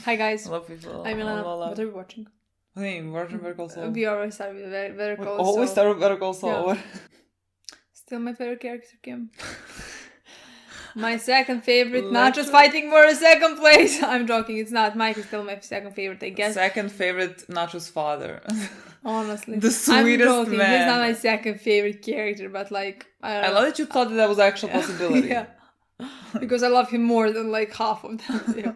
Hi guys. Hello people. I'm Milena. Lola. What are we watching? Hey, we're watching Better Call Saul. We always start with Better We Call Saul. always start with Better Call Saul. Yeah. Still my favorite character, Kim. My second favorite, not just fighting for a second place. I'm joking, it's not. Mike is still my second favorite, I guess. Second favorite Nacho's father. Honestly. The sweetest I'm joking. man. He's not my second favorite character, but like... I love that you thought that was actual possibility. Yeah. Because I love him more than like half of them. Yeah.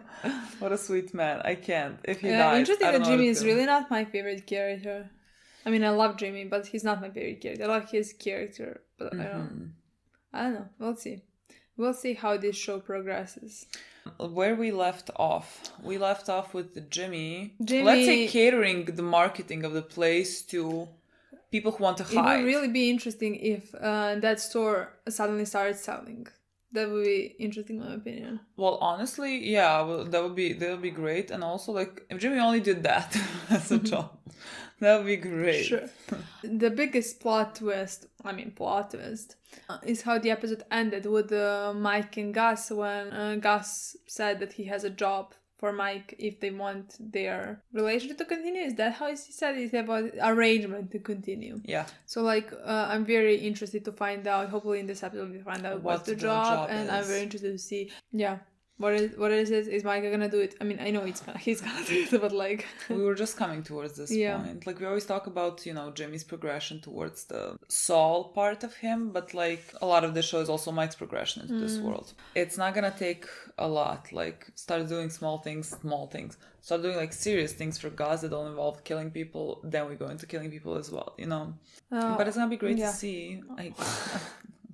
What a sweet man. I can't. If he dies, interesting I don't that know Jimmy what is to do. really not my favorite character. I mean, I love Jimmy, but he's not my favorite character. I like his character, but I don't know. We'll see. We'll see how this show progresses. Where we left off with Jimmy. Let's say catering the marketing of the place to people who want to hide. It would really be interesting if that store suddenly started selling. That would be interesting, in my opinion. Well, honestly, yeah, that would be great. And also, like, if Jimmy only did that as a job, that would be great. Sure. The biggest plot twist, is how the episode ended with Mike and Gus when Gus said that he has a job for Mike if they want their relationship to continue. Is that how he said it? It's about arrangement to continue. Yeah. So like I'm very interested to find out, hopefully in this episode we find out what's the job and I'm very interested to see what is it? Is Mike gonna do it? I mean, I know he's gonna do it, but like we were just coming towards this point. Like we always talk about, Jimmy's progression towards the Saul part of him, but like a lot of the show is also Mike's progression into this world. It's not gonna take a lot. Like start doing small things. Start doing like serious things for Gus that don't involve killing people. Then we go into killing people as well, But it's gonna be great to see.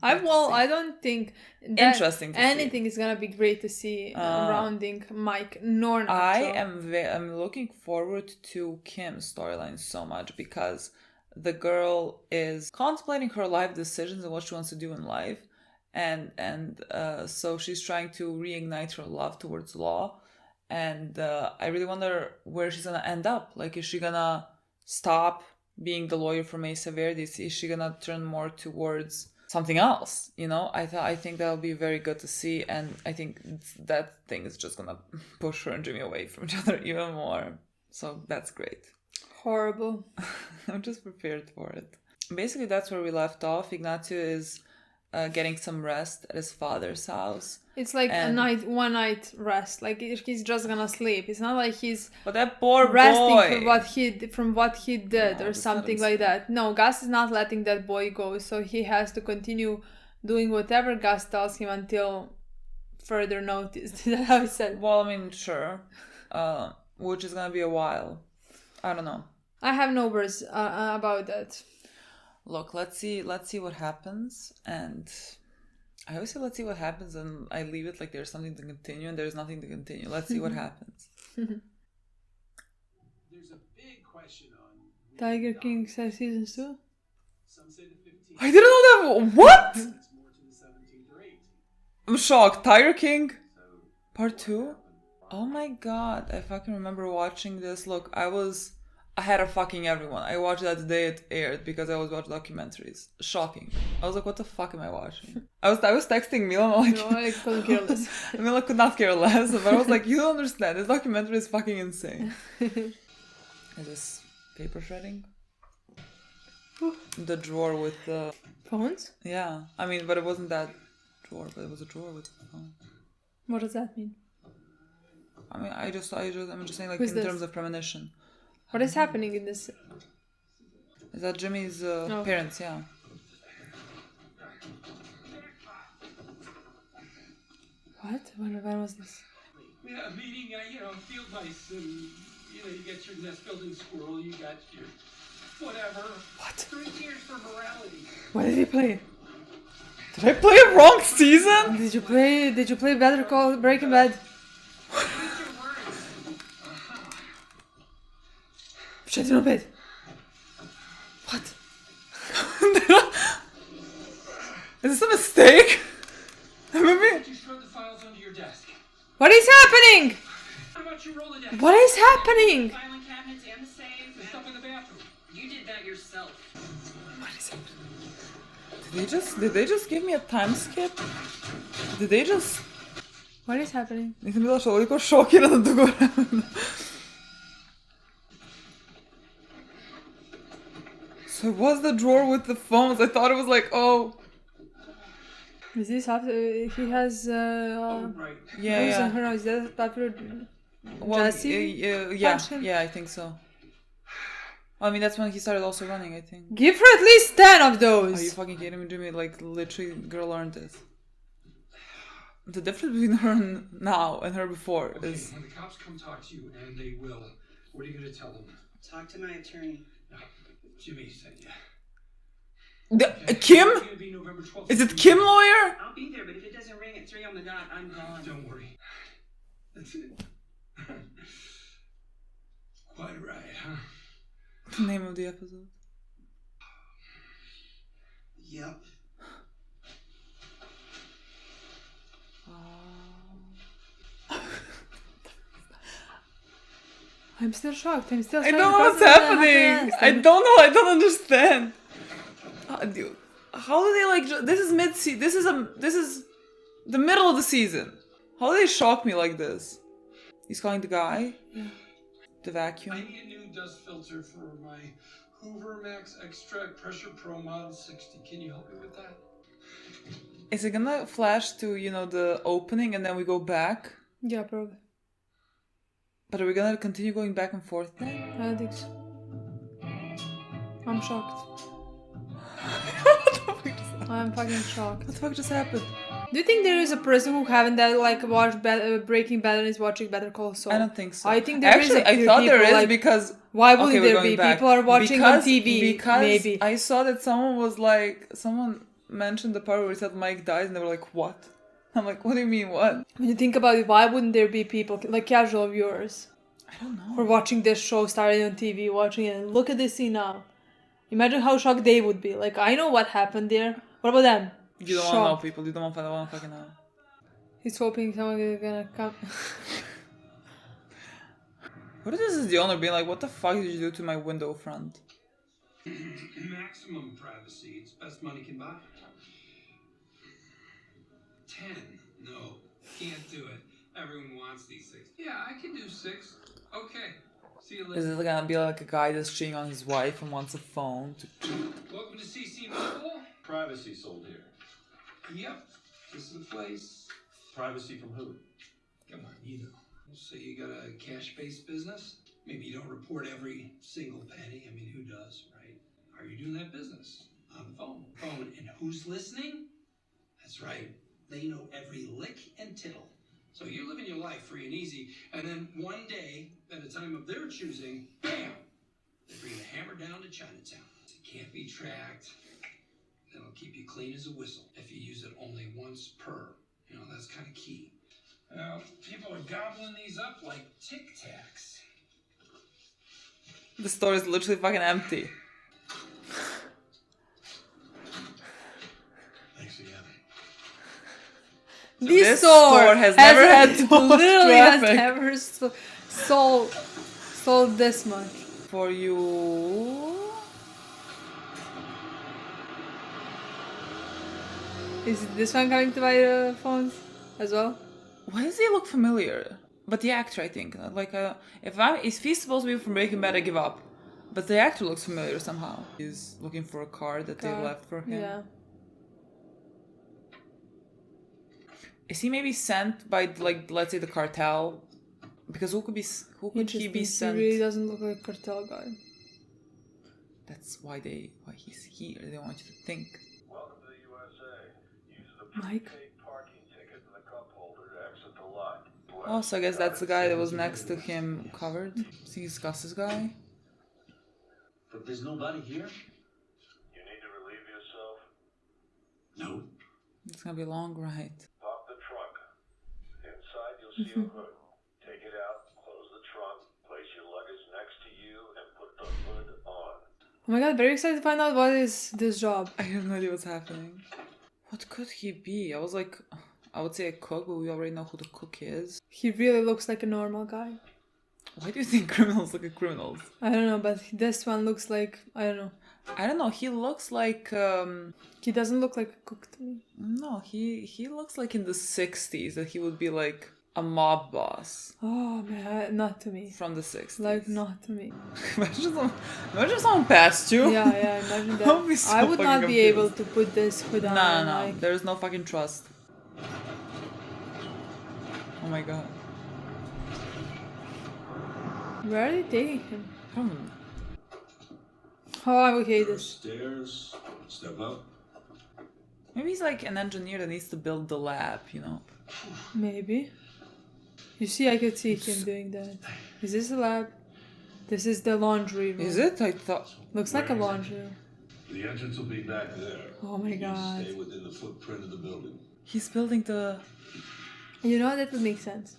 I don't think interesting to anything is gonna be great to see surrounding Mike nor Nacho. I'm looking forward to Kim's storyline so much because the girl is contemplating her life decisions and what she wants to do in life, and so she's trying to reignite her love towards law, and I really wonder where she's gonna end up. Like, is she gonna stop being the lawyer for Mesa Verde? Is she gonna turn more towards something else? I think that'll be very good to see, and I think that thing is just gonna push her and Jimmy away from each other even more. So that's great. Horrible. I'm just prepared for it. Basically, that's where we left off. Ignacio is getting some rest at his father's house. It's like one night rest. Like he's just gonna sleep. It's not like he's but that poor resting boy. from what he did or something like that. No, Gus is not letting that boy go, so he has to continue doing whatever Gus tells him until further notice. Is that how he said? Well, I mean, sure. Which is gonna be a while. I don't know. I have no words about that. Look, let's see what happens, and I always say let's see what happens, and I leave it like there's something to continue, and there's nothing to continue. Let's see what happens. There's a big question on Tiger King says season 2. Some say the 15th. I didn't know that. What? It's more to the 17th or 18th. I'm shocked. Tiger King, So, part 2. Oh my god! I fucking remember watching this. Look, I was ahead of fucking everyone. I watched that the day it aired because I always watch documentaries. Shocking. I was like, what the fuck am I watching? I was texting Milan like... No, I couldn't care less. Milan could not care less, but I was like, you don't understand. This documentary is fucking insane. Is this paper shredding? The drawer with the... Phones? Yeah. I mean, but it wasn't that drawer, but it was a drawer with the phone. What does that mean? I mean, I'm just saying, like, Who's in this? terms of premonition. What is happening in this? Is that Jimmy's parents? Yeah. What? When was this? we had a meeting, field mice, and, you get your nest building squirrel, you got your whatever. What? 3 cheers for morality. What did he play? Did I play a wrong season? Did you play Better Call Breaking Bad? Shut your bed. What? Is this a mistake? Maybe. You throw the files under your desk. What is happening? How about you roll the desk? What is happening? Filing cabinets and the safe. The stuff in the bathroom. You did that yourself. What is happening? Did they just give me a time skip? Did they just... What is happening? Nisam bila toliko šokirana dugo vremena. So it was the drawer with the phones. I thought it was like, oh. Is this after he has Oh, right. Yeah, bruise on yeah. her nose? Is that after Well, Jesse? yeah, punched him? yeah, I think so. I mean, that's when he started also running, I think. Give her at least 10 of Are you those. fucking kidding me, Jimmy? Like, literally, girl learned this. The difference between her now and her before Okay, is... when the cops come talk to you, and they will, what are you going to tell them? Talk to my attorney. No, Jimmy said yeah. Kim? It's gonna be November 12th. Is it Kim lawyer? I'll be there, but if it doesn't ring at 3 on the dot, I'm gone. Don't worry. That's it. Quite a ride, huh? The name of the episode. Yep. I'm still shocked. I'm still I shocked. don't know The what's process of the happening. happiness. I don't know. I don't understand. Dude, how do they like? This is mid-season. This is the middle of the season. How do they shock me like this? He's calling the guy. Yeah. The I vacuum. need a new dust filter for my Hoover Max Extra Pressure Pro Model 60. Can you help me with that? Is it gonna flash to the opening and then we go back? Yeah, probably. But are we gonna continue going back and forth then? I don't think so. I'm shocked. I'm fucking shocked. What the fuck just happened? Do you think there is a person who haven't watched Breaking Bad and is watching Better Call Saul? I don't think so. I think there is Actually, a I few thought there people, is like, because why wouldn't okay, we're there going be? back. People are watching on TV, because maybe. I saw that someone mentioned the part where he said Mike dies, and they were like, "What?" I'm like, "What do you mean, what?" When you think about it, why wouldn't there be people, like casual viewers, I don't know. who are watching this show starting on TV, watching it, and look at this scene now. Imagine how shocked they would be. Like, I know what happened there. What about them? You don't want to know, people. You don't want to fucking know. He's hoping someone is gonna come. What if this is the owner being like, "What the fuck did you do to my window front?" Maximum privacy. It's best money can buy. 10. No, can't do it. Everyone wants these 6. Yeah, I can do 6. Okay. See you Is later. it gonna be like a guy that's cheating on his wife and wants a phone to cheat? Welcome to CC Mobile. Privacy sold here. Yep, this is the place. Privacy from who? Come on, you know. So you got a cash-based business? Maybe you don't report every single penny. I mean, who does, right? Are you doing that business? On the phone. And who's listening? That's right. They know every lick and tittle. So you're living your life free and easy, and then one day, at a time of their choosing, bam! They bring the hammer down to Chinatown. It can't be tracked. That'll keep you clean as a whistle if you use it only once per. That's kind of key. People are gobbling these up like Tic Tacs. The store is literally fucking empty. Thanks again. This store has never had to lose literally has traffic. never sold this much. For you. Is this one coming to buy phones as well? Why does he look familiar? But the actor, I think. If he's supposed to be from Breaking Bad, I give up. But the actor looks familiar somehow. He's looking for a card that they left for him. Yeah. Is he maybe sent by, let's say, the cartel? Because who could he be sent? He really doesn't look like a cartel guy. That's why he's here. They want you to think. Welcome to the USA. Use the Mike? prepaid parking ticket in the cup holder to exit the lot. Oh, so I guess that's the guy that was next to him covered. See, he's Gus's guy. But there's nobody here? You need to relieve yourself. No. It's gonna be a long ride. Pop the trunk. Inside you'll see a hood. Take it out, close the trunk, place your luggage next to you, and put the hood on. Oh my god, very excited to find out what is this job. I have no idea what's happening. What could he be? I would say a cook, but we already know who the cook is. He really looks like a normal guy. Why do you think criminals look at criminals? I don't know, but this one looks like, I don't know. I don't know, he looks like He doesn't look like a cook to me. no, he looks like in the 60s that he would be like a mob boss Oh man, not to me. from the 60s. Like, not to me. imagine someone passed you. Yeah, imagine I would be that. so I would not fucking be able confused. to put this hood on. No, Like, there's no fucking trust. Oh my god. where are they taking him? Hmm. Oh, I would hate this. Stairs. Step up. Maybe he's like an engineer that needs to build the lab, you know? Maybe. You see, I could see him doing that. Is this a lab? This is the laundry room. Is it? I thought. Looks like a laundry room. The entrance will be back there. Oh my You need to god. Stay within the footprint of the building. He's building the. You know, that would make sense.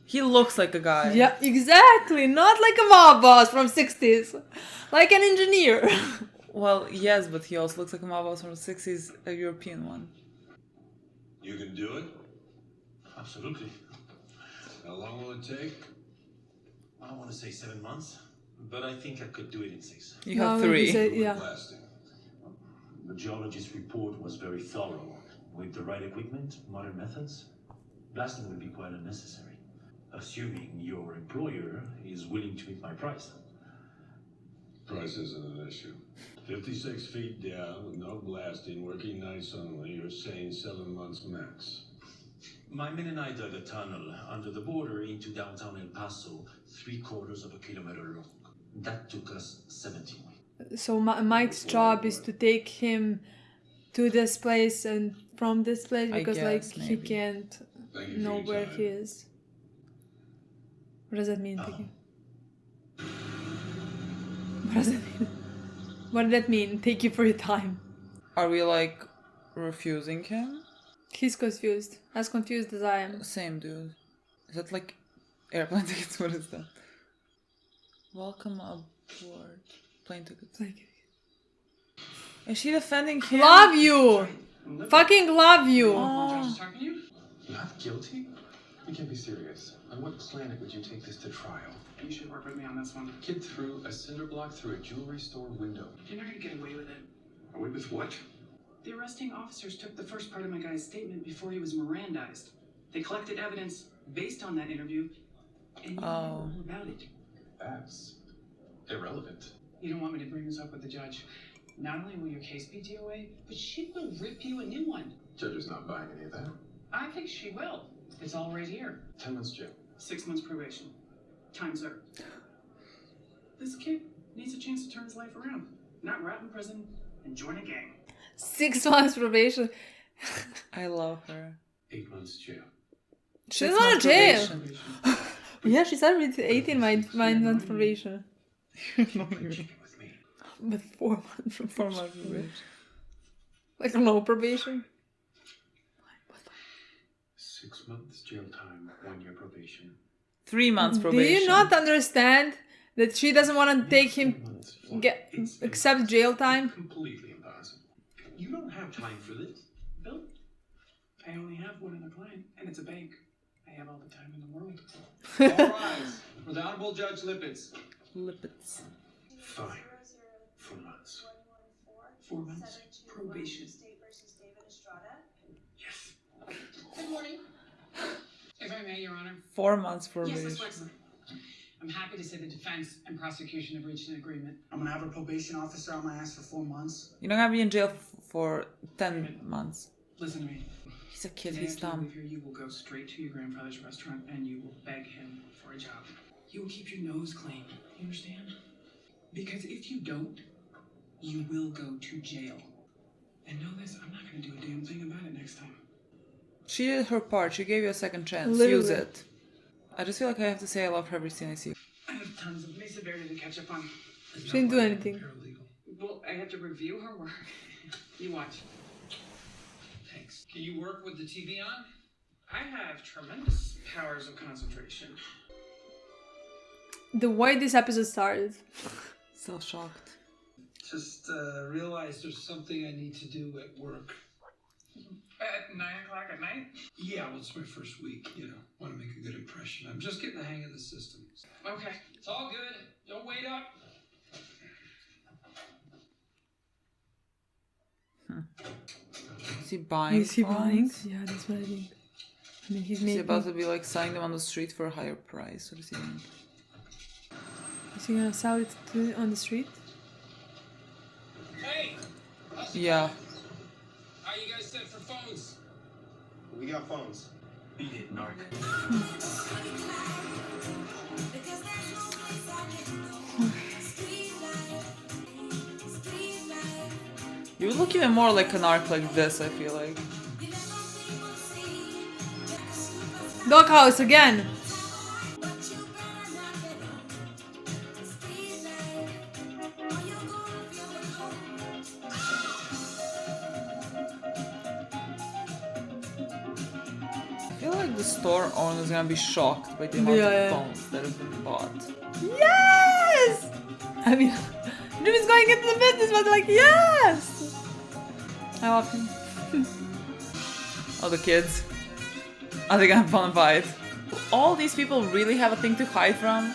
He looks like a guy. Yeah, exactly. Not like a mob boss from 60s. Like an engineer. Well, yes, but he also looks like a mob boss from the 60s, a European one. You can do it? Absolutely. How long will it take? I don't want to say 7 months, but I think I could do it in 6. You have No, he 3. said- yeah. Blasting. The geologist's report was very thorough. With the right equipment, modern methods, blasting would be quite unnecessary. Assuming your employer is willing to meet my price. Price isn't an issue. 56 feet down with no blasting, working nights only. You're saying 7 months max. My men and I dug a tunnel under the border into downtown El Paso, 3/4 of a kilometer long. That took us 17 weeks. So Mike's job is to take him to this place and from this place I because guess, like he maybe. can't Thank you for know your where time. he is. What does that mean? Thank you. What does that mean? What did that mean? Thank you for your time. Are we like refusing him? He's confused. As confused as I am. Same, dude. Is that like airplane tickets? What is that? Welcome aboard. Plane tickets. Like, Is she defending him? love you! Fucking love you! Oh. Talking to you? Not guilty? You can't be serious. On what planet would you take this to trial? You should work with me on this one. Kid threw a cinder block through a jewelry store window. You're not gonna get away with it. Away with what? The arresting officers took the first part of my guy's statement before he was Mirandized. They collected evidence based on that interview, and you know Oh. more about it. That's irrelevant. You don't want me to bring this up with the judge. Not only will your case be DOA, but she will rip you a new one. Judge is not buying any of that. I think she will. It's all right here. 10 months jail. 6 months probation. Time served. This kid needs a chance to turn his life around. Not rot in prison and join a gang. 6 months probation. I love her. 8 months jail. She's 6 not in months jail. probation. Yeah, she started with 18 months probation. With me. With 4 months from 4 months probation. Like no probation. 6 months jail time, 1 year probation. 3 months Do probation. you not understand that she doesn't want to take 3 him months. accept jail time? Completely impossible. You don't have time for this. Bill, I only have one other client, and it's a bank. I have all the time in the world. All rise. With Honorable Judge Lippitz. Lippets. Fine. 4 months. 4 months probation. Yes. Good morning. If I may, Your Honor. 4 months Yes, probation. Ms. Wexler. I'm happy to say the defense and prosecution have reached an agreement. I'm gonna have a probation officer on my ass for 4 months. You're not gonna be in jail for 10 months. Listen to me. He's a kid, The he's day after you dumb. leave here, you will go straight to your grandfather's restaurant and you will beg him for a job. You will keep your nose clean. You understand? Because if you don't, you will go to jail. And know this, I'm not going to do a damn thing about it next time. She did her part, she gave you a second chance. Literally. Use it. I just feel like I have to say I love her every scene I see. I have tons of Mesa Verde to catch up on. She didn't do anything. Paralegal. Well, I have to review her work. You watch. Thanks. Can you work with the TV on? I have tremendous powers of concentration. The way this episode started. So shocked. Just realized there's something I need to do at work. At 9 o'clock at night? Yeah, well, it's my first week, you know. Want to make a good impression. I'm just getting the hang of the system. Okay. It's all good. Don't wait up. he buying? Is he buying? phones? Yeah, that's what I think. I mean, he's Is he making. about to be like selling them on the street for a higher price? What is he doing? Is he gonna sell it on the street? Hey! Yeah. How you guys set for phones? We got phones. Beat it, narc. You would look even more like an arc like this, I feel like. Doghouse again! I feel like the store owner is gonna be shocked by the amount Yeah, of yeah. phones that have been bought. Yes! I mean, Jimmy's going into the business, but like, yes! I love him. Oh, the kids. Are they gonna want to buy it? All these people really have a thing to hide from?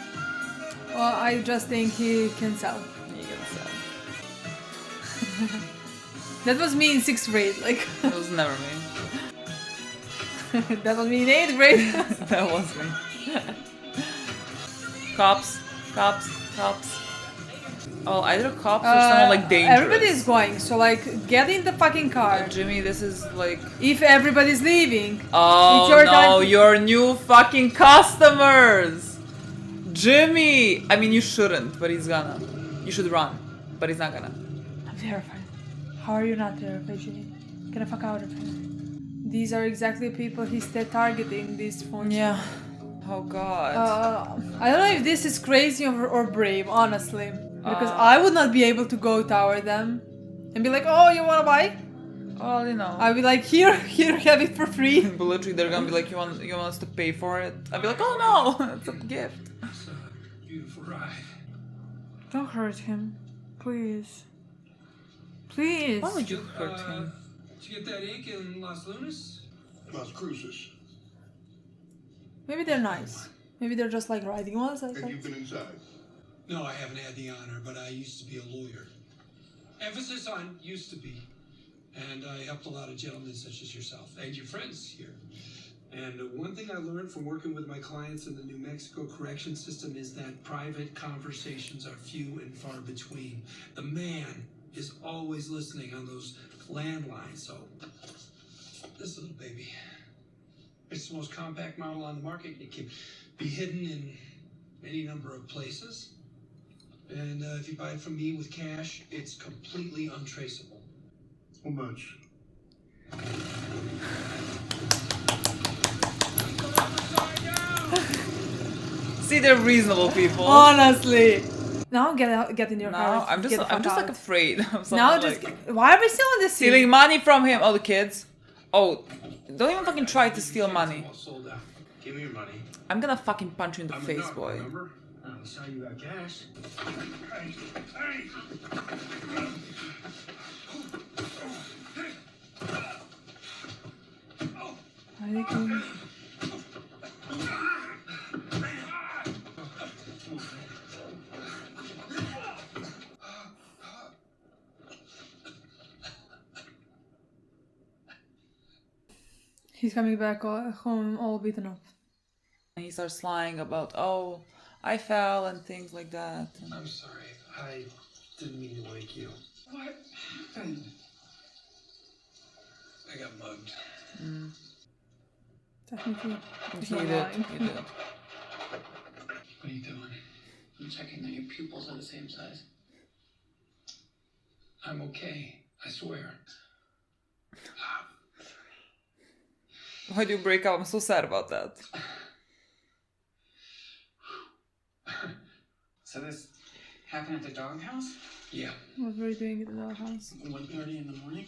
Well, I just think he can sell. You gotta sell. That was me in 6th grade, like. It was never me. That was me in 8th grade. That was me. Cops, cops, cops. Oh, either cops or someone like dangerous. Everybody is going, so like, get in the fucking car. Jimmy, this is like... If everybody's leaving. Oh it's your time no, to... your new fucking customers! Jimmy! I mean, you shouldn't, but he's gonna. You should run, but he's not gonna. I'm terrified. How are you not terrified, Jimmy? Get the fuck out of here. These are exactly people he's targeting, these phones. Yeah. Oh god. I don't know if this is crazy or brave, honestly. Because I would not be able to go toward them and be like, oh, you wanna buy? Well, you know. I'd be like, here, have it for free. But literally, they're gonna be like, you want us to pay for it? I'd be like, oh no, it's a gift. It's a beautiful ride. Don't hurt him, please. Please. Why would you hurt him? Did you get that ink in Las Lunas? Las Cruces. Maybe they're nice. Maybe they're just like riding ones. Have you been inside? No, I haven't had the honor, but I used to be a lawyer. Emphasis on used to be. And I helped a lot of gentlemen such as yourself and your friends here. And one thing I learned from working with my clients in the New Mexico correction system is that private conversations are few and far between. The man is always listening on those landlines. So, this little baby, it's the most compact model on the market. It can be hidden in any number of places. And if you buy it from me with cash, it's completely untraceable. How much? See, they're reasonable people. Honestly. Now get in your car. No, I'm just like afraid of something. Now just why are we still on this scene? stealing money from him. Oh, the kids. Oh, don't even fucking try to steal money. All sold out. Give me your money. I'm gonna fucking punch you in the I'm a face, narc, boy. remember? I saw you got cash. Are they going? He's coming back home all beaten up. And he starts lying about, oh, I fell and things like that. And I'm sorry. I didn't mean to wake you. What happened? I got mugged. Technically. he's you not did. lying. You did. What are you doing? I'm checking that your pupils are the same size. I'm okay. I swear. Why do you break up? I'm so sad about that. So this happened at the doghouse? Yeah. What were you doing at the doghouse? 1:30 in the morning?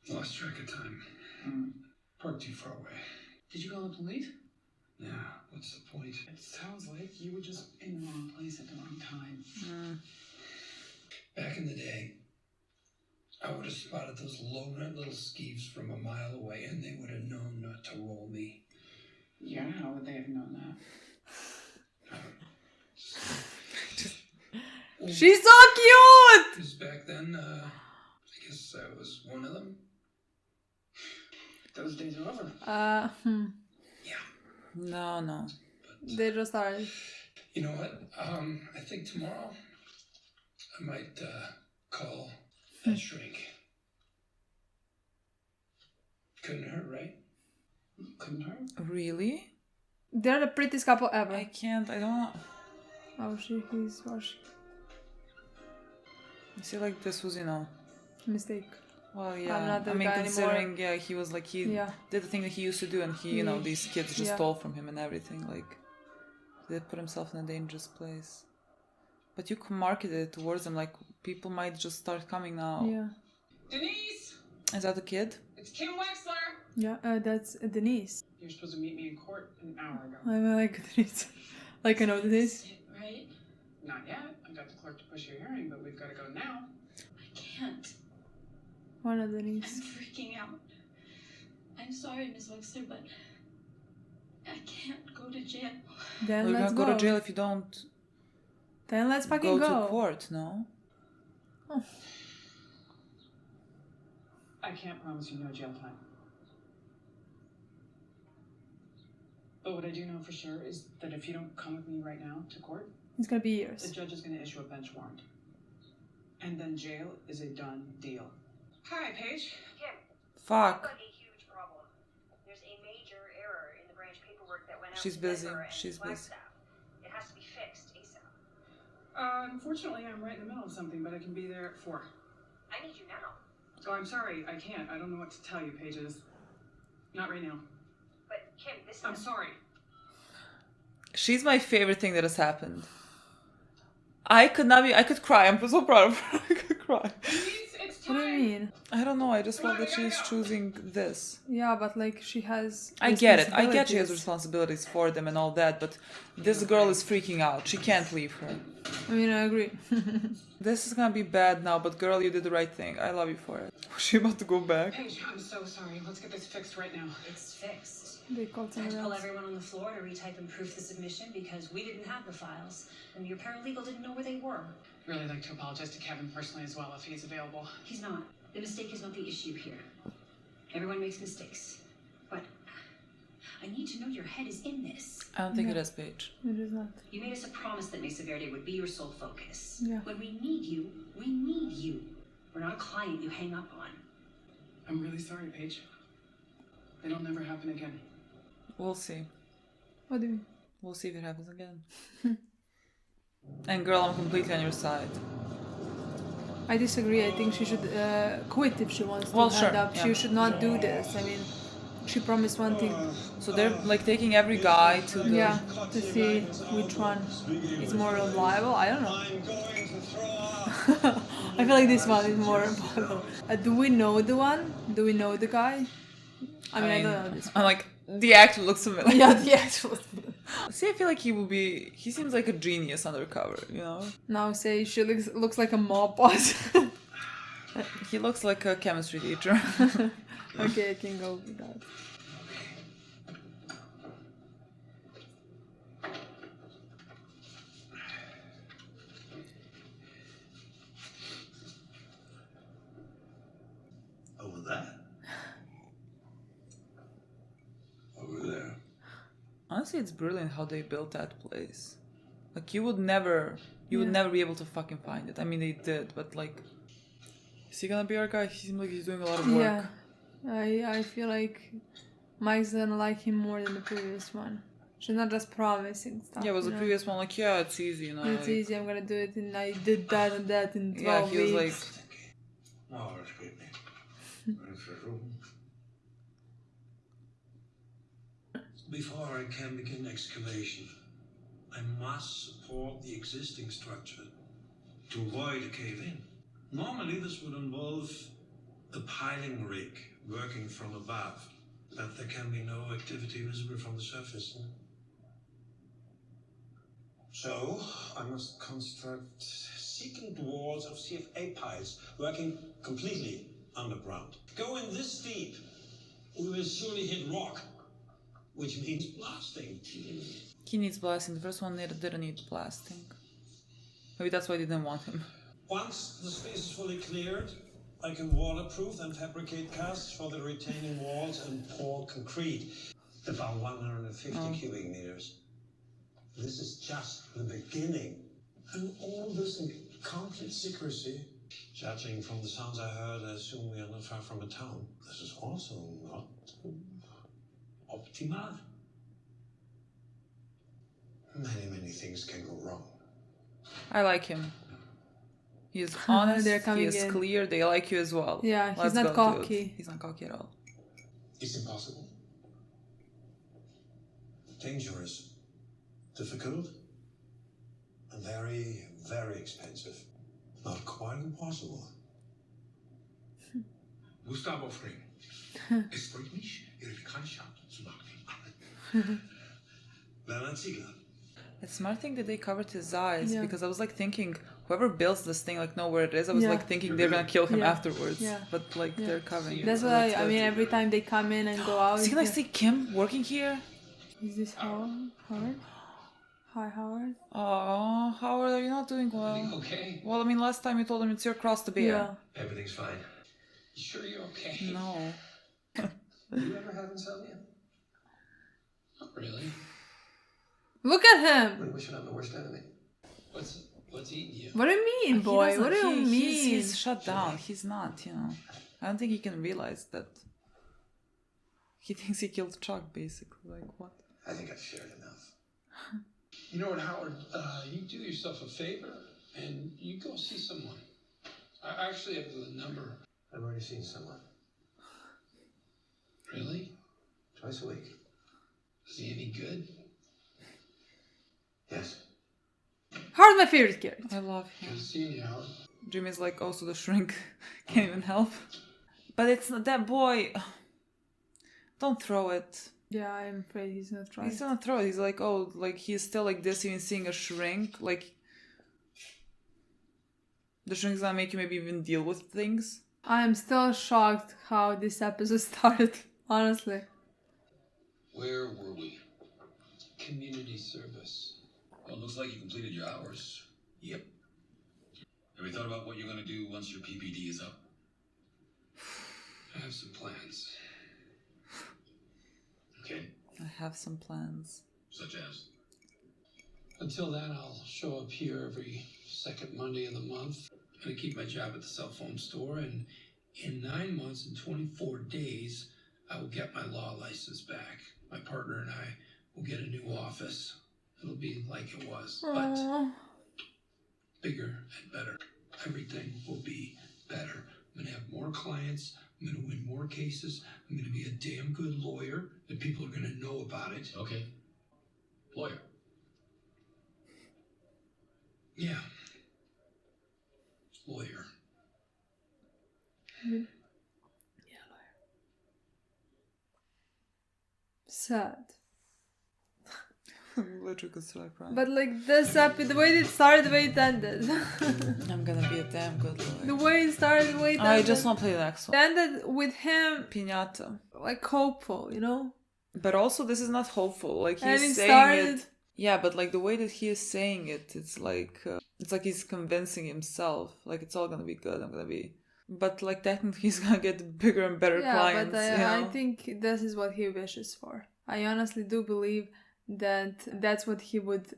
Lost track of time. Parked too far away. Did you call the police? Yeah. What's the point? It sounds like you were just in the wrong place at the wrong time. Back in the day, I would have spotted those low-rent little skeeves from a mile away, and they would have known not to roll me. Yeah, how would they have known that? She's so cute! Because back then, I guess days are over. No. They just started. You know what? I think tomorrow I might call that shrink. Couldn't hurt, right? Couldn't hurt. Really? They're the prettiest couple ever. I don't know. Oh, he's watching. I feel like this was, Mistake. well, I'm yeah. not the I mean, guy considering, anymore. he was like, he did the thing that he used to do, and he, these kids just Yeah. stole from him and everything. Like, he did put himself in a dangerous place. But you can market it towards them, like, people might just start coming now. Yeah. Denise! Is that the kid? It's Kim Wexler! Yeah, that's Denise. You're supposed to meet me in court an hour ago. I'm like Denise. Like I know Denise. Right? Not yet. I got the clerk to push your hearing, but we've got to go now. I can't. One of I'm Denise. freaking out. I'm sorry, Miss Wexler, but I can't go to jail. Then Well, you're let's gonna go go. to jail if you don't Then let's fucking go go. to court, no? Oh. I can't promise you no jail time. But what I do know for sure is that if you don't come with me right now to court, It's gonna be the years. judge is going to issue a bench warrant. And then jail is a done deal. Hi, Paige. Kim, Fuck. I've got a huge problem. There's a major error in the branch paperwork that went out She's to busy. Denver and She's busy. Flagstaff. It has to be fixed ASAP. Unfortunately, I'm right in the middle of something, but I can be there at 4. I need you now. Oh, I'm sorry. I can't. I don't know what to tell you, Pages. Not right now. But Kim, this is I'm sorry. She's my favorite thing that has happened. I could cry. I'm so proud of her. I could cry. It's What do you mean? I don't know. I just felt that she's choosing this. Yeah, but like she has. I get it. I get she has responsibilities. responsibilities for them and all that, but this girl is freaking out. She can't leave her. I mean, I agree. This is gonna be bad now, but girl, you did the right thing. I love you for it. Was she about to go back? Paige, I'm so sorry. Let's get this fixed right now. It's fixed. They called I had someone to pull else. everyone on the floor to retype and proof the submission because we didn't have the files and your paralegal didn't know where they were. Really like to apologize to Kevin personally as well if he's available. He's not. The mistake is not the issue here. Everyone makes mistakes. But I need to know your head is in this. I don't think it is, Paige. It is not. You made us a promise that Mesa Verde would be your sole focus. Yeah. When we need you, we need you. We're not a client you hang up on. I'm really sorry, Paige. It'll never happen again. We'll see. What do you mean? We'll see if it happens again. And girl, I'm completely on your side. I disagree. I think she should quit if she wants to Well, hand sure, up. yeah. She should not do this. I mean, she promised one thing. So they're like taking every guy to the... Yeah, to see which one is more reliable. I don't know. I feel like this one is more reliable. Do we know the one? Do we know the guy? I mean, I don't know this one. I'm like, the actor looks familiar. Yeah, the actual. See, I feel like he seems like a genius undercover, you know? Now say she looks like a mob boss. He looks like a chemistry teacher. Okay, I can go with that. Over there? Over there. Honestly, it's brilliant how they built that place. Like, you would never be able to fucking find it. I mean, they did, but like... Is he gonna be our guy? He seems like he's doing a lot of work. Yeah, I feel like Mike's gonna like him more than the previous one. She's not just promising stuff. Yeah, was the you know? previous one like, yeah, it's easy, you know? It's like, easy, I'm gonna do it, and I did that and that in 12 yeah, he was like... weeks. Oh, excuse me. Before I can begin excavation, I must support the existing structure to avoid a cave-in. Normally this would involve a piling rig working from above, but there can be no activity visible from the surface. So I must construct secant walls of CFA piles working completely underground. Going this deep, we will surely hit rock, which means blasting. He needs blasting. The first one didn't need blasting. Maybe that's why they didn't want him. Once the space is fully cleared, I can waterproof and fabricate casts for the retaining walls and pour concrete. About 150 cubic meters. This is just the beginning. And all this in complete secrecy. Judging from the sounds I heard, I assume we are not far from a town. This is also not optimal. Many things can go wrong. I like him. He's honest, They're coming he is in. clear, they like you as well. Yeah, Let's he's not go, dude. cocky. He's not cocky at all. It's impossible. Dangerous. Difficult. And very, very expensive. Not quite impossible. Gustavo Fring. Es freut mich, Ihre Bekanntschaft zu machen. Bernard Ziegler. It's smart thing that they covered his eyes Yeah. because I was like thinking whoever builds this thing like know where it is. I was like thinking they're gonna kill him Yeah. afterwards. Yeah. But like they're covering it. That's so why that's I good. mean every time they come in and go out. Is he gonna see Kim working here? Is this Howard? Hi Howard. Oh, Howard, are you not doing well? Everything okay? Well, I mean, last time you told him it's your cross to bear. Yeah. Everything's fine. You sure you're okay? No. You ever have insomnia? Not really. Look at him. Maybe we should have the worst enemy. What's eating you? What do you mean, He boy? doesn't- What do you he- mean? He's shut down. He's not, you know. I don't think he can realize that. He thinks he killed Chuck, basically. Like, what? I think I've shared enough. You know what, Howard? You do yourself a favor and you go see someone. I actually have the number. I've already seen someone. Really? Twice a week. Is he any good? Yes. Howard's my favorite character. I love him. Good seeing you, Howard. Jimmy's like, also the shrink can't even help. But it's not that boy. Don't throw it. Yeah, I'm afraid he's not trying. He's not throw it. He's like, oh, like he's still like this, even seeing a shrink. Like, the shrink's gonna make you maybe even deal with things. I am still shocked how this episode started, honestly. Where were we? Community service. Well, it looks like you completed your hours. Yep. Have you thought about what you're going to do once your PPD is up? I have some plans. Okay. I have some plans. Such as? Until then, I'll show up here every second Monday of the month. I'm gonna keep my job at the cell phone store, and in 9 months and 24 days, I will get my law license back. My partner and I will get a new office. It'll be like it was, but bigger and better. Everything will be better. I'm gonna have more clients. I'm gonna win more cases. I'm gonna be a damn good lawyer, and people are gonna know about it. Okay. Lawyer. Yeah. Lawyer. Yeah, lawyer. Sad. Literally could start crying. But like this episode, the way it started, the way it ended. I'm gonna be a damn good lawyer. The way it started, the way it ended. I just want to play the next It one. ended with him Piñata. like hopeful, you know? But also, this is not hopeful. Like, And he's it saying started- it. Yeah, but like the way that he is saying it, it's like he's convincing himself. Like, it's all gonna be good. I'm gonna be. But like technically, he's gonna get bigger and better Yeah, clients. but you I know? think this is what he wishes for. I honestly do believe that that's what he would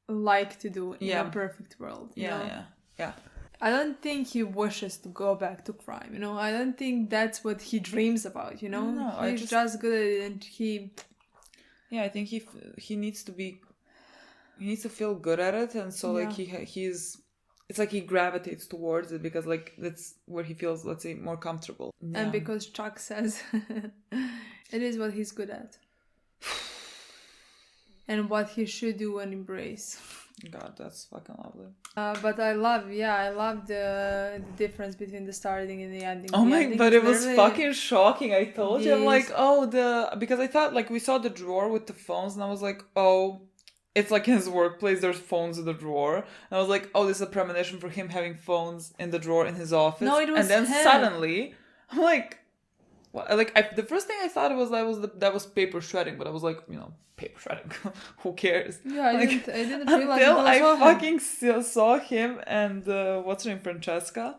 like to do in Yeah. a perfect world. you Yeah, know? yeah. I don't think he wishes to go back to crime, you know? I don't think that's what he dreams about, you know? No, I He's just- just good at it and he... Yeah, I think he needs to be. He needs to feel good at it, and so like Yeah. he's. It's like he gravitates towards it because like that's where he feels, let's say, more comfortable. Yeah. And because Chuck says it is what he's good at. And what he should do and embrace. God, that's fucking lovely. But I love the difference between the starting and the ending. Oh The my, ending but is it was literally- fucking shocking. I told you, I'm like, Yes. because I thought like we saw the drawer with the phones, and I was like, oh, it's like in his workplace. There's phones in the drawer, and I was like, oh, this is a premonition for him having phones in the drawer in his office. No, it was and then him. suddenly, I'm like, what? Like the first thing I thought that was paper shredding, but I was like, paper shredding. Who cares? Yeah, I Like, didn't realize until until I saw him. fucking saw him and what's her name, Francesca.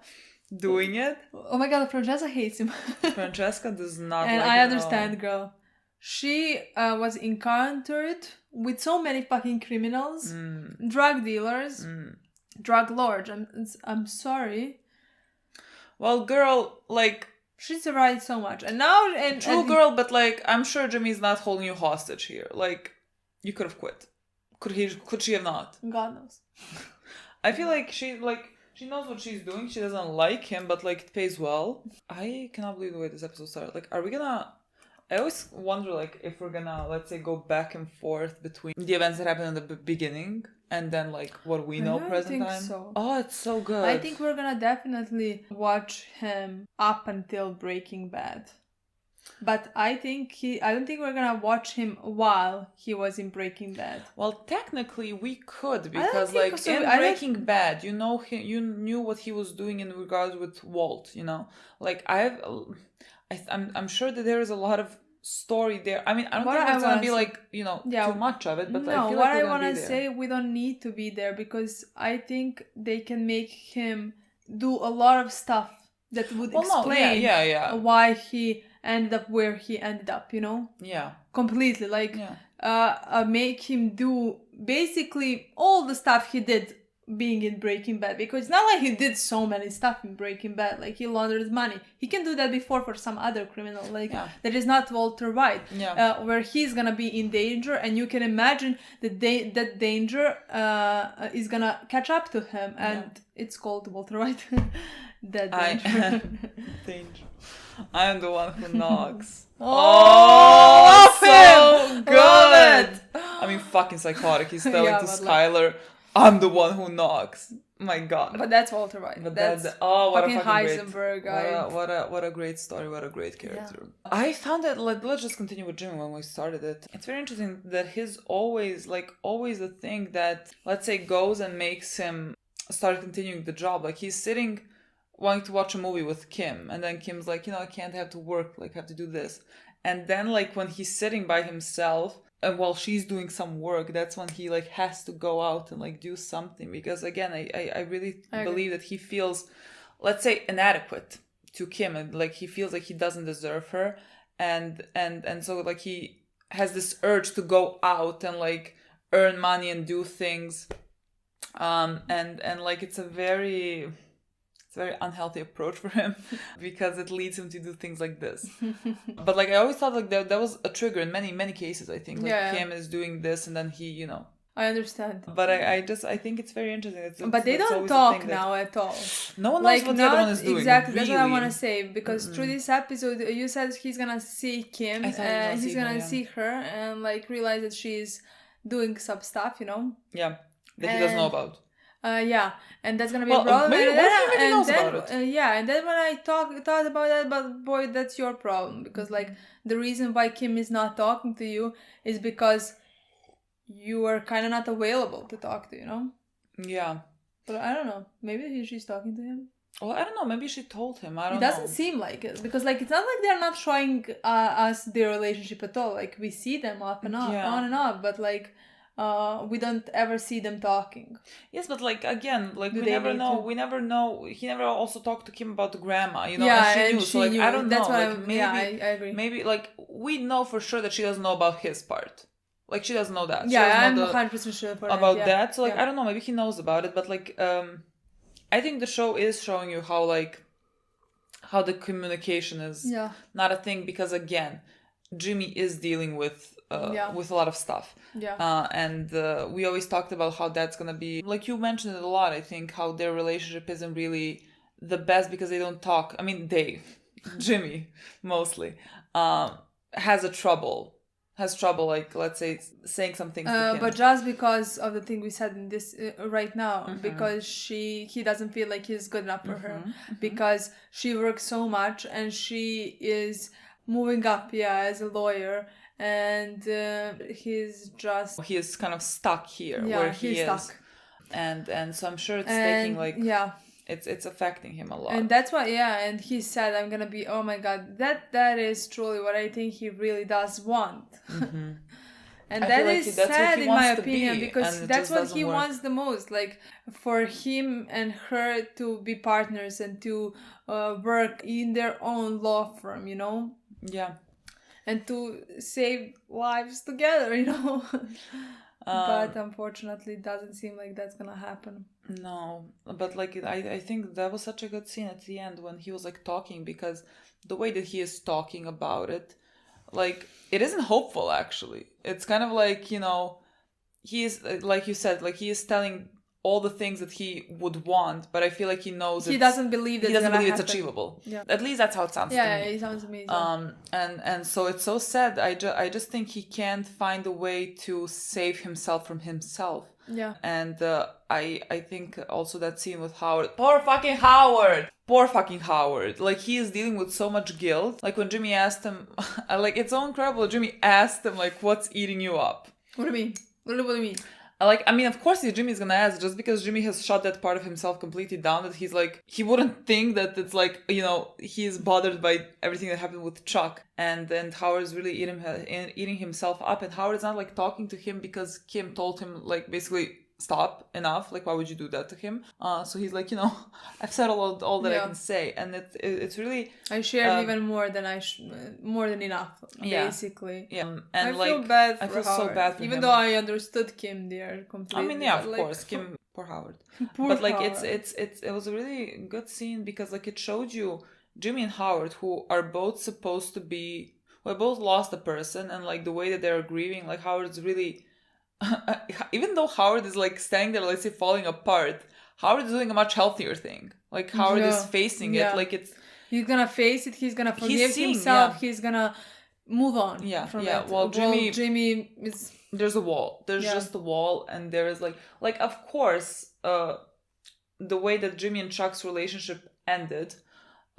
doing it. Oh my god, Francesca hates him. Francesca does not and like I him understand, at all. girl. She was encountered with so many fucking criminals, drug dealers, drug lords. I'm sorry. Well, girl, like... She's right so much. And now... True, girl, but like, I'm sure Jimmy's not holding you hostage here. Like, you could have quit. Could she have not? God knows. I feel like she knows what she's doing. She doesn't like him, but like it pays well. I cannot believe the way this episode started. Like, are we gonna... I always wonder, like, if we're gonna, let's say, go back and forth between the events that happened in the beginning and then, like, what we know present time. So. Oh, it's so good. I think we're gonna definitely watch him up until Breaking Bad. But I don't think we're gonna watch him while he was in Breaking Bad. Well, technically we could, because like so. In Breaking Bad, you know, you knew what he was doing in regards with Walt. You know, like I'm sure that there is a lot of story there. I mean, I don't think it's gonna be like, you know, too much of it. But no, I feel what like I wanna say, we don't need to be there because I think they can make him do a lot of stuff that would explain why he ended up where he ended up, you know? Yeah. Completely. Like, make him do basically all the stuff he did being in Breaking Bad. Because it's not like he did so many stuff in Breaking Bad. Like, he laundered money. He can do that before for some other criminal. Like, that is not Walter White. Yeah. Where he's gonna be in danger, and you can imagine that that danger is gonna catch up to him. And it's called Walter White. That danger. Danger. I am the one who knocks. Oh, so good. Love it. I mean, fucking psychotic. He's telling to Skylar, I'm the one who knocks. My God. But that's Walter White. But that's what fucking a Heisenberg guy. What a great story. What a great character. Yeah. I found that, let's just continue with Jimmy when we started it. It's very interesting that his always the thing that, let's say, goes and makes him start continuing the job. Like, he's sitting wanting to watch a movie with Kim, and then Kim's like, you know, I can't have to work, like, have to do this. And then, like, when he's sitting by himself and while she's doing some work, that's when he, like, has to go out and, like, do something. Because, again, I really believe that he feels, let's say, inadequate to Kim, and, like, he feels like he doesn't deserve her, and so, like, he has this urge to go out and, like, earn money and do things, and like, it's a very unhealthy approach for him because it leads him to do things like this. But, like, I always thought, like, that was a trigger in many cases, I think. Like, Kim is doing this and then he, you know. I understand. But I think it's very interesting. But they don't talk now at all. No one knows what the other one is doing. Exactly, really. that's what I want to say. Because through this episode, you said he's going to see Kim. And he's going to see her and, like, realize that she's doing some stuff, you know? Yeah, that he doesn't know about. And that's gonna be a problem. Maybe he knows about it. And then when I thought about that, but boy, that's your problem, because like the reason why Kim is not talking to you is because you are kind of not available to talk to, you know? Yeah. But I don't know. Maybe she's talking to him. Well, I don't know. Maybe she told him. I don't know. It doesn't seem like it, because like it's not like they're not showing us their relationship at all. Like we see them off and off, on and off, but like. We don't ever see them talking. Yes, but like again, like we never know. He never also talked to Kim about the grandma, you know. Yeah, and she knew. So like knew. I don't That's know. What like maybe, I agree. Maybe like we know for sure that she doesn't know about his part. Like she doesn't know that. I'm 100% sure about that. So like I don't know. Maybe he knows about it, but like I think the show is showing you how the communication is not a thing, because again, Jimmy is dealing with a lot of stuff. And we always talked about how that's gonna be, like you mentioned it a lot, I think, how their relationship isn't really the best because they don't talk. I mean, Jimmy mostly has trouble, like, let's say, saying some things to Kim. But just because of the thing we said in this right now, because he doesn't feel like he's good enough for her, because she works so much and she is moving up as a lawyer, and he is kind of stuck here where he is stuck. And so I'm sure it's taking like it's affecting him a lot, and that's why and he said, I'm gonna be, oh my god, that is truly what I think he really does want. And I that feel like is that's what sad he in my wants to opinion, be, because and it that's just what doesn't he work. wants the most. Like for him and her to be partners and to work in their own law firm, you know? Yeah. And to save lives together, you know? But unfortunately, it doesn't seem like that's gonna happen. No, but like I think that was such a good scene at the end when he was like talking, because the way that he is talking about it, like it isn't hopeful actually. It's kind of like, you know, he is like you said, like he is telling all the things that he would want, but I feel like he knows He doesn't believe it's achievable. Yeah. At least that's how it sounds to Yeah, me. it sounds amazing. And so it's so sad. I just think he can't find a way to save himself from himself. Yeah. And I think also that scene with Howard. Poor fucking Howard! Poor fucking Howard. Like, he is dealing with so much guilt. Like, when Jimmy asked him, like, it's so incredible. Jimmy asked him, like, what's eating you up? What do you mean? What do you mean? Like, I mean, of course Jimmy's gonna ask, just because Jimmy has shut that part of himself completely down, that he's like, he wouldn't think that it's like, you know, he's bothered by everything that happened with Chuck. And Howard's really eating himself up. And Howard's not like talking to him because Kim told him, like, basically, stop, enough, like, why would you do that to him? So he's like, you know, I've said all that I can say. And it's really, I shared even more than more than enough, basically. Yeah. And I feel bad for Howard. so bad for even him. Though I understood Kim there completely. I mean, yeah, of like, course, Kim, poor Howard. Poor but like Howard. it was a really good scene, because like it showed you Jimmy and Howard, who are both supposed to be, well, both lost a person, and like the way that they're grieving, like Howard's really, even though Howard is like standing there, let's say, falling apart, Howard is doing a much healthier thing. Like Howard is facing it, like it's, he's gonna face it, he's gonna forgive himself, he's gonna move on from it. Well, Jimmy is, there's a wall, there's just a wall, and there is like of course the way that Jimmy and Chuck's relationship ended,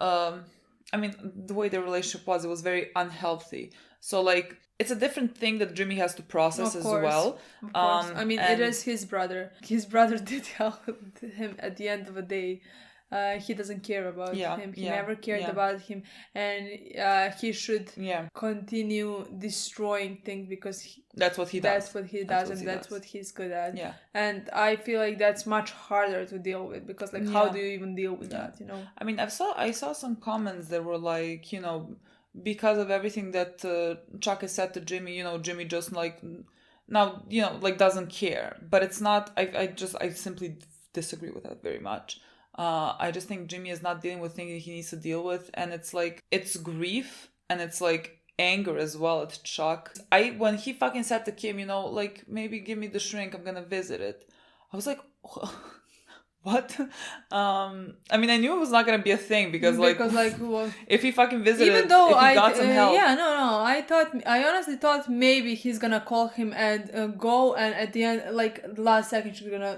I mean, the way their relationship was, it was very unhealthy. So like it's a different thing that Jimmy has to process as well. Of course. I mean, it is his brother. His brother did help him at the end of the day. He doesn't care about him. He never cared about him, and he should continue destroying things, because that's what he does. That's what he does, and that's what he's good at. Yeah. And I feel like that's much harder to deal with, because like how do you even deal with that? You know. I mean, I saw some comments that were like, you know, because of everything that Chuck has said to Jimmy, you know, Jimmy just like now, you know, like doesn't care. But it's not. I simply disagree with that very much. I just think Jimmy is not dealing with things that he needs to deal with, and it's like, it's grief and it's like anger as well at Chuck. When he fucking said to Kim, you know, like, maybe give me the shrink, I'm gonna visit it, I was like, what? I mean, I knew it was not gonna be a thing, because well, if he fucking visited, even though if he got some help. I honestly thought maybe he's gonna call him and go, and at the end, like the last second,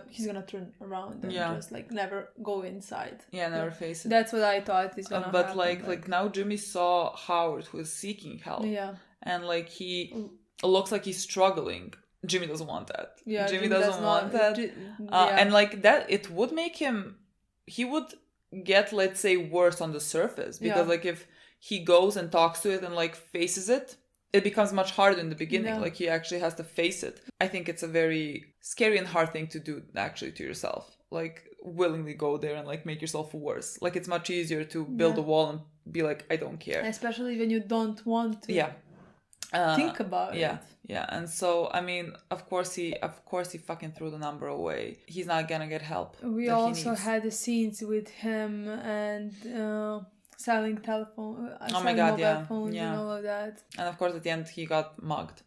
he's gonna turn around and just like never go inside. Never face it. That's what I thought is gonna but happen. Like now Jimmy saw Howard, who is seeking help. And like he looks like he's struggling. Jimmy doesn't want that. Jimmy doesn't want that. And like that, it would make him, he would get, let's say, worse on the surface, because like if he goes and talks to it and like faces it, it becomes much harder in the beginning. Like he actually has to face it. I think it's a very scary and hard thing to do actually to yourself. Like willingly go there and like make yourself worse. Like it's much easier to build a wall and be like, I don't care. Especially when you don't want to. Think about it. And so I mean, of course he fucking threw the number away. He's not gonna get help. We also had the scenes with him and selling telephone, mobile phones and all of that. And of course at the end he got mugged.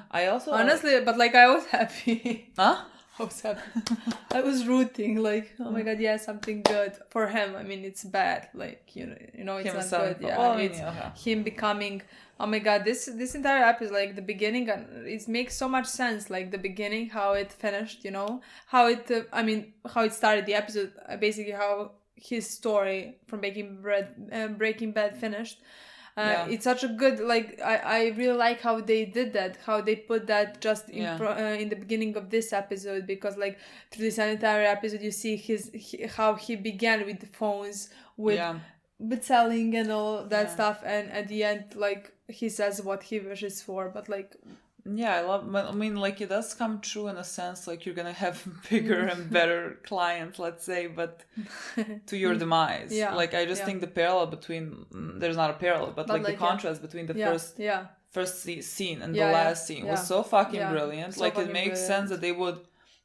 I also honestly, but like I was happy. I was happy. I was rooting, like, oh my god, something good for him. I mean, it's bad, like, you know, it's not good. It's him becoming. Oh my god, this entire episode, like the beginning, it makes so much sense. Like the beginning, how it finished, you know, how it started the episode, basically how his story from Breaking Bad finished. It's such a good, like, I really like how they did that, how they put that just in the beginning of this episode, because like through this entire episode you see how he began with the phones, with selling and all that stuff, and at the end, like, he says what he wishes for, but like Yeah, I mean, like, it does come true in a sense, like, you're gonna have bigger and better clients, let's say, but to your demise. Yeah, Like, I just think the parallel between, there's not a parallel, but like the contrast between the first scene and the last scene was so fucking brilliant. So like, fucking it makes brilliant. sense that they would,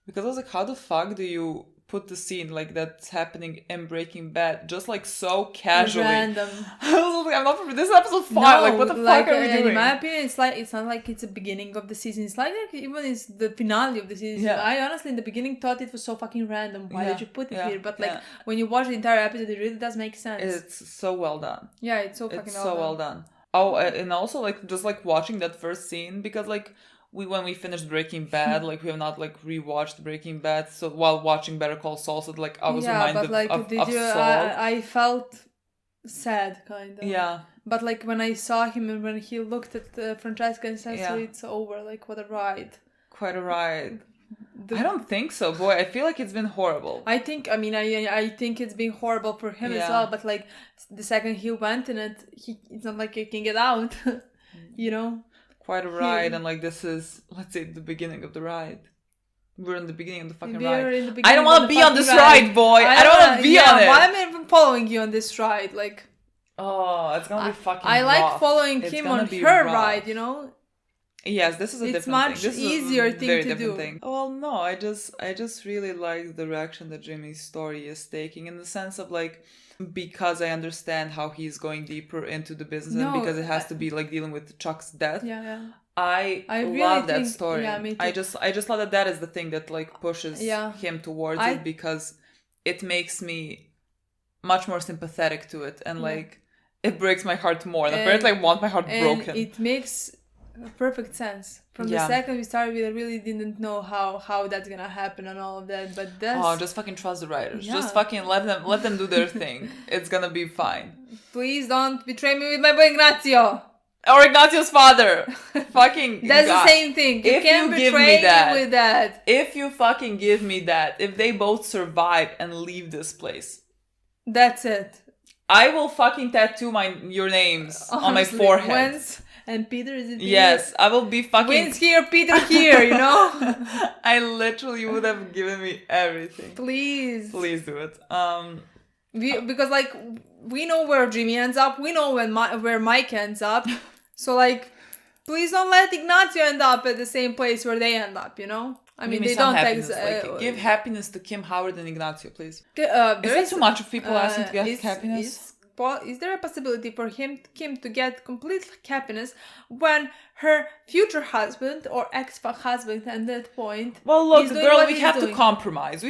because I was like, how the fuck do you put the scene like that's happening in Breaking Bad just like so casually? Random. I was like, I'm not for this is episode 5. Like, what the fuck are we doing? In my opinion, it's not like it's the beginning of the season. It's like even it's the finale of the season. Yeah. I honestly in the beginning thought it was so fucking random. Why did you put it here? But like yeah. when you watch the entire episode, it really does make sense. It's so well done. Yeah, it's so fucking well done. Oh, and also like just like watching that first scene, because like when we finished Breaking Bad, like we have not like rewatched Breaking Bad, so while watching Better Call Saul, so like I was reminded of Saul. I felt sad, kind of. Yeah. But like when I saw him and when he looked at Francesca and said, "So it's over," like what a ride. Quite a ride. I don't think so, boy. I feel like it's been horrible. I think it's been horrible for him as well. But like the second he went in it, it's not like he can get out, you know. Quite a ride, and like this is, let's say, the beginning of the ride. We're in the beginning of the fucking ride. I don't want to be on this ride, boy. I don't want to be on it. Why am I even following you on this ride? Like, oh, it's gonna be fucking. I like rough. following him on her ride, you know. Yes, this is a different thing. It's much easier thing to do. Thing. Well, no, I just really like the direction that Jimmy's story is taking, in the sense of like, because I understand how he's going deeper into the business, and because it has to be like dealing with Chuck's death. Yeah. I really love that story. Yeah, me too. I just love that is the thing that like pushes him towards it, because it makes me much more sympathetic to it, and like it breaks my heart more. And apparently, I want my heart broken. It makes perfect sense. From the second we started, we really didn't know how that's gonna happen and all of that. But that's just fucking trust the writers. Just fucking let them do their thing. It's gonna be fine. Please don't betray me with my boy Ignazio. Or Ignacio's father. Fucking that's the same thing. You can't betray me with that. If you fucking give me that, if they both survive and leave this place, that's it. I will fucking tattoo your names on my forehead. Wentz and Peter, is it Peter? Yes, I will be fucking... Wentz here, Peter here, you know? I literally would have given me everything. Please do it. Because like we know where Jimmy ends up, we know where Mike ends up, so like please don't let Ignacio end up at the same place where they end up, you know? I mean, they don't give happiness to Kim Howard and Ignacio, please. Is that too much of people asking to get happiness? Is there a possibility for Kim to get complete happiness when her future husband or ex-husband at that point? Well, look, girl, we have to compromise.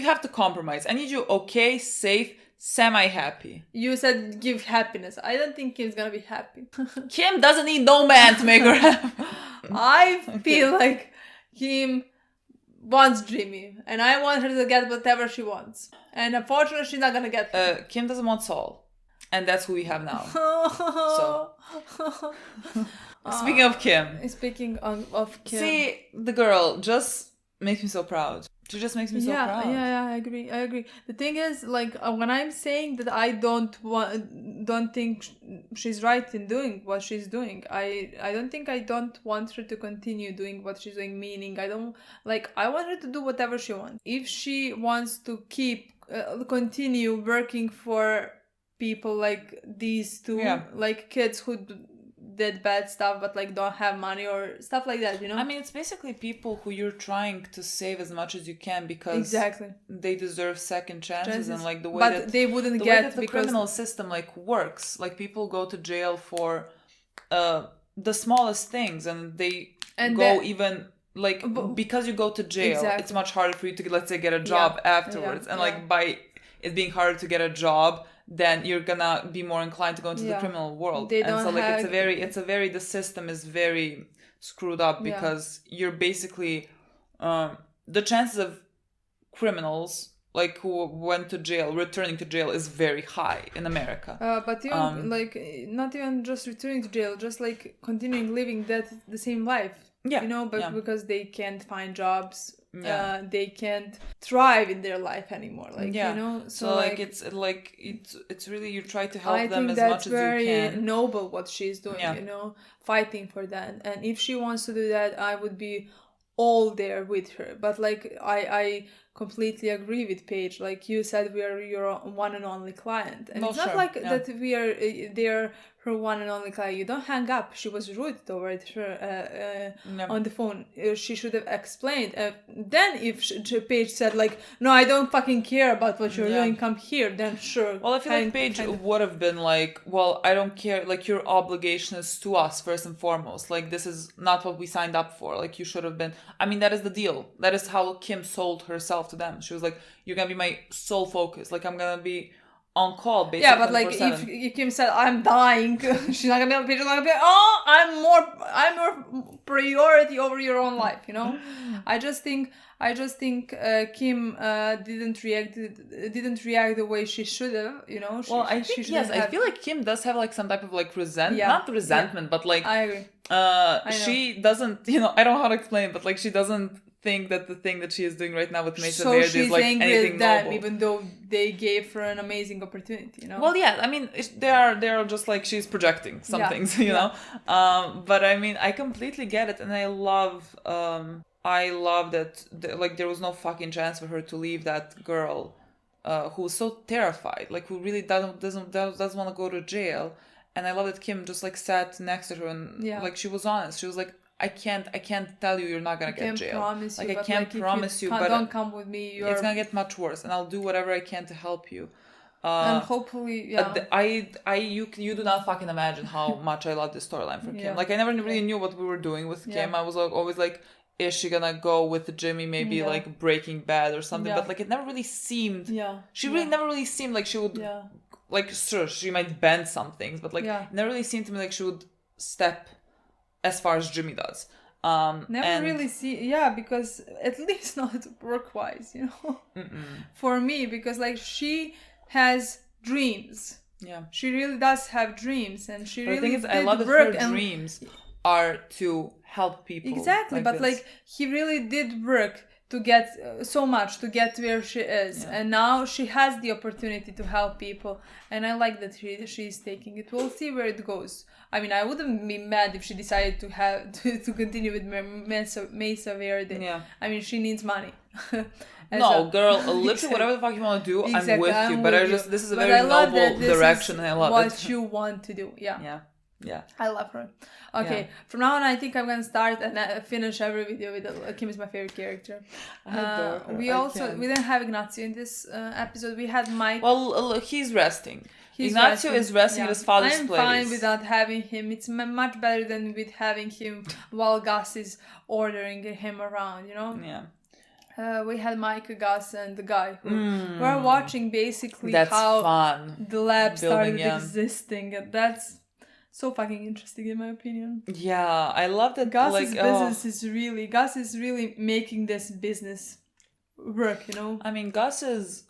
I need you okay, safe, semi-happy. You said give happiness. I don't think Kim's gonna be happy. Kim doesn't need no man to make her happy. I feel like Kim wants Jimmy, and I want her to get whatever she wants. And unfortunately, she's not gonna get him. Kim doesn't want Saul. And that's who we have now. Speaking of Kim. Speaking of Kim. See, the girl just makes me so proud. She just makes me so proud. Yeah, I agree. The thing is, like, when I'm saying that I don't think she's right in doing what she's doing, I don't want her to continue doing what she's doing, meaning I want her to do whatever she wants. If she wants to continue working for people like these two, like kids who did bad stuff but like don't have money or stuff like that, you know? I mean, it's basically people who you're trying to save as much as you can because they deserve second chances and like the way they wouldn't get the criminal system like works. Like people go to jail for the smallest things and even like because you go to jail, it's much harder for you to let's say get a job afterwards and like by it being harder to get a job, then you're gonna be more inclined to go into the criminal world. The system is very screwed up because you're basically the chances of criminals like who went to jail returning to jail is very high in America. But even like not even just returning to jail, just like continuing living the same life. Yeah. You know, but yeah. because they can't find jobs, Yeah. they can't thrive in their life anymore. Like, Yeah. you know, So like it's really, you try to help I them think as much that's as you very can. noble what she's doing, Yeah. you know, fighting for that. And if she wants to do that, I would be all there with her. But like I completely agree with Paige. Like you said, we are your one and only client, and No, it's not sure, like yeah. that we are they're her one and only client. You don't hang up. She was rude toward her Yeah. on the phone. She should have explained. Then if Paige said like, no, I don't fucking care about what you're Yeah. doing, come here, then sure. Well, I feel like Paige would have been like, well, I don't care. Like, your obligation is to us first and foremost. Like, this is not what we signed up for. Like, you should have been. I mean, that is the deal. That is how Kim sold herself to them. She was like, you're gonna be my sole focus. Like, I'm gonna be on call basically. Yeah, but like if Kim said I'm dying, she's not gonna be on Paige. She's not gonna be. Oh, I'm more priority over your own life. You know, I just think Kim didn't react the way she should have. You know. I feel like Kim does have like some type of like not resentment, but like I agree. She doesn't. You know, I don't know how to explain, but like she doesn't think that the thing that she is doing right now with Mesa Verde is like anything noble. Even though they gave her an amazing opportunity, you know. Well, yeah, I mean, they are just like she's projecting some things, you know. But I mean, I completely get it, and I love that like there was no fucking chance for her to leave that girl, who's so terrified, like who really doesn't want to go to jail, and I love that Kim just like sat next to her and like she was honest. She was like, I can't tell you you're not gonna get jail. I can't promise you, but don't come with me. It's gonna get much worse, and I'll do whatever I can to help you. And hopefully, you do not fucking imagine how much I love this storyline for Kim. Like I never really knew what we were doing with Kim. I was like always like, is she gonna go with Jimmy? Maybe like Breaking Bad or something. But like it never really seemed. She really never really seemed like she would. Like sure, she might bend some things, but like it never really seemed to me like she would step as far as Jimmy does. Really see, because at least not work-wise, you know. For me, because like she has dreams. Yeah, she really does have dreams, and she really. The thing is, I love that her dreams are to help people. Exactly, but like he really did work to get so much to get where she is, and now she has the opportunity to help people, and I like that she's taking it. We'll see where it goes. I mean, I wouldn't be mad if she decided to continue with Mesa Verde. Yeah. I mean, she needs money. No, girl, literally whatever the fuck you want to do, I'm with you. But this is a very noble direction, and I love it. What you want to do, Yeah. I love her. Okay, from now on, I think I'm gonna start and finish every video with Kim is my favorite character. I adore her. We didn't have Ignacio in this episode. We had Mike. Well, he's resting. Ignacio is resting at his father's place. I'm fine without having him. It's much better than with having him while Gus is ordering him around, you know? Yeah. We had Mike, Gus, and the guy who were watching basically how fun. The lab started existing. And that's so fucking interesting in my opinion. Yeah, I love that. Gus's business is really making this business work, you know? I mean, Gus is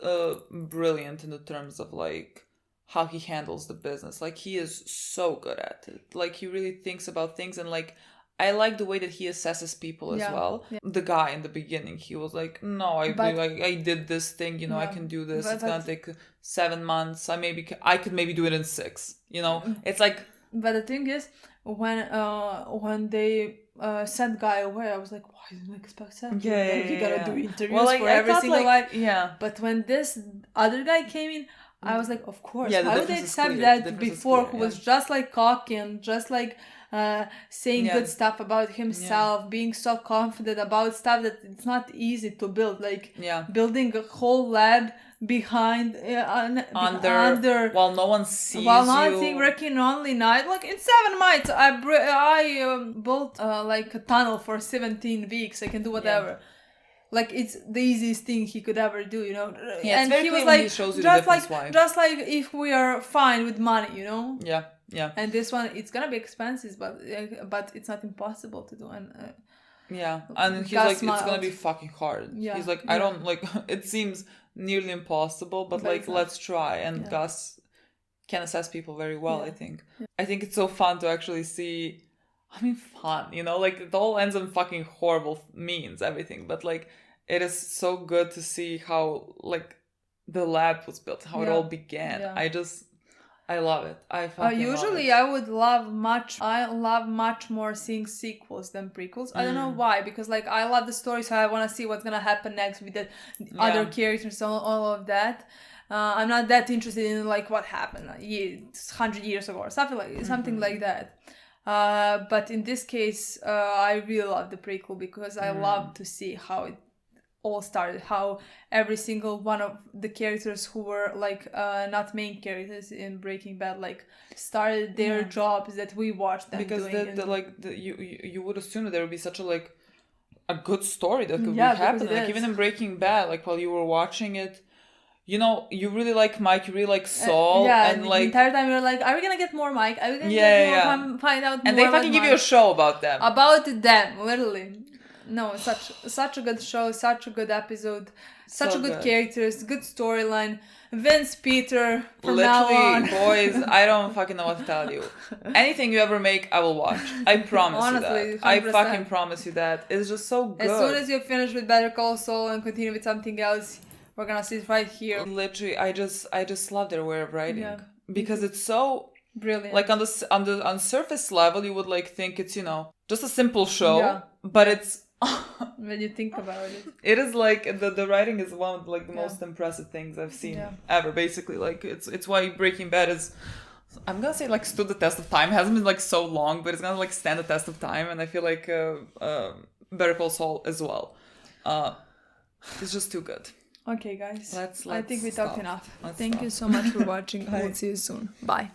brilliant in the terms of like how he handles the business. Like he is so good at it. Like he really thinks about things, and like I like the way that he assesses people as well. Yeah. The guy in the beginning, he was like, no, I did this thing, you know, I can do this. It's gonna take 7 months. I could maybe do it in 6. You know, it's like. But the thing is, when they sent guy away, I was like, why didn't I expect that? You gotta do interviews for every single guy. Yeah. But when this other guy came in, I was like, of course. Why would they accept that before? Who was just like cocky and just like saying good stuff about himself, being so confident about stuff that it's not easy to build. Like building a whole lab behind under while no one sees while not working only night. Like in 7 months, I built like a tunnel for 17 weeks. I can do whatever. Yeah. Like it's the easiest thing he could ever do, you know. Yeah, and he was like, just like if we are fine with money, you know. Yeah, yeah. And this one, it's gonna be expensive, but it's not impossible to do. And and he's like, it's gonna be fucking hard. Yeah, he's like, I don't like. It seems nearly impossible, but like, let's try. And Gus can assess people very well. I think. Yeah. I think it's so fun to actually see I mean, fun, you know, like it all ends in fucking horrible means, everything, but like it is so good to see how like the lab was built, how it all began. I love it. I fucking usually love it. I love much more seeing sequels than prequels. I don't know why, because like I love the story, so I want to see what's gonna happen next with the other characters, all of that. I'm not that interested in like what happened 100 years ago or something like that. But in this case, I really love the prequel because I love to see how it all started, how every single one of the characters who were like not main characters in Breaking Bad like started their jobs that we watched them because doing. you would assume that there would be such a good story that could be happening, like even in Breaking Bad, like while you were watching it, you know, you really like Mike, you really like Saul, and like the entire time you're like, are we gonna get more Mike? Are we gonna get more find out more? And they fucking give you a show about them. Literally. No, such a good show, such a good episode, such a good characters, good storyline. Vince Peter, from now on. Boys, I don't fucking know what to tell you. Anything you ever make, I will watch. I promise Honestly, you that. 100%. I fucking promise you that. It's just so good. As soon as you finish with Better Call Saul and continue with something else, we're gonna sit right here. Literally, I just love their way of writing because it's so brilliant. Like on surface level, you would like think it's, you know, just a simple show, but it's when you think about it, it is like the writing is one of like the most impressive things I've seen ever. Basically, like it's why Breaking Bad is, I'm gonna say, like stood the test of time. It hasn't been like so long, but it's gonna like stand the test of time. And I feel like Better Call Saul as well. It's just too good. Okay, guys. Let's I think we stop. talked enough. Let's Thank stop. you so much for watching. We'll see you soon. Bye.